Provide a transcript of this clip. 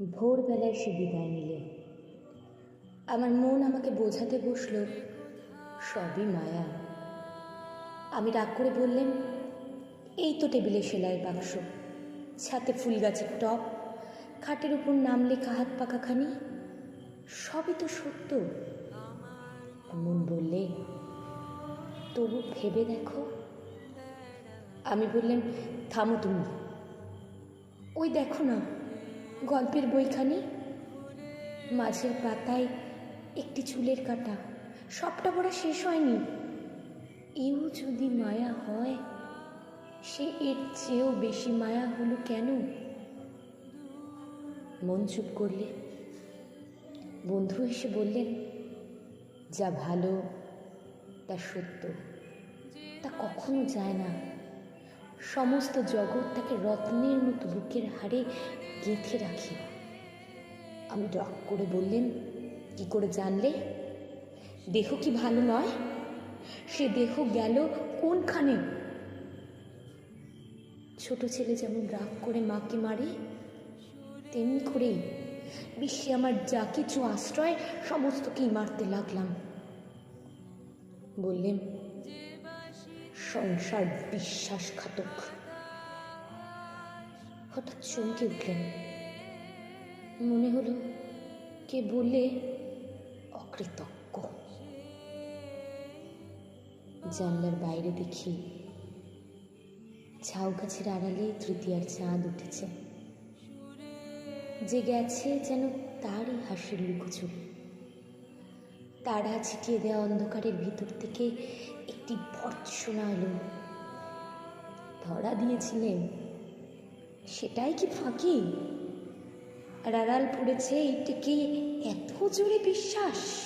ভোরবেলায় সে বিদায় নিলে। আমার মন আমাকে বোঝাতে বসল সবই মায়া। আমি রাগ করে বললেন, এই তো টেবিলে সেলাইয়ের বাক্স, ছাতে ফুল গাছের টব, খাটের উপর নাম লেখা হাত পাকাখানি, সবই তো সত্য। মন বললে, তবু ভেবে দেখো। আমি বললেন, থামো তুমি, ওই দেখো না গল্পের বইখানি, মাঝের পাতায় একটি চুলের কাটা, সবটা পড়া শেষ হয়নি। এও যদি মায়া হয়, সে এর চেয়েও বেশি মায়া হলো কেন? মন চুপ করলে। বন্ধু এসে বললেন, যা ভালো তা সত্য, তা কখনো যায় না। সমস্ত জগৎ তাকে রত্নের মতো বুকের হাড়ে গেঁথে রাখে। আমি রাগ করে বললেন, কি করে জানলে? দেহ কি ভালো নয়? সে দেহ গেল কোনখানে? ছোট ছেলে যেমন রাগ করে মাকে মারে, তেমনি করেই বিশ্বে আমার যা কিছু আশ্রয় সমস্তকেই মারতে লাগলাম। বললেন, সংসার বিশ্বাসঘাতক। হঠাৎ চমকে উঠলেন। মনে হলো কে বললে অকৃতজ্ঞ। জানলার বাইরে দেখি ঝাউ গাছের আড়ালে তৃতীয়ার চাঁদ উঠেছে। যে গেছে যেন তারই হাসির লুকোচুরি। তারা ছিটিয়ে দেওয়া অন্ধকারের ভিতর থেকে একটি ভর্ৎসনা এলো। ধরা দিয়েছিলেন, সেটাই কি ফাঁকি? আর আড়াল পড়েছে এইটাকে এত জোরে বিশ্বাস।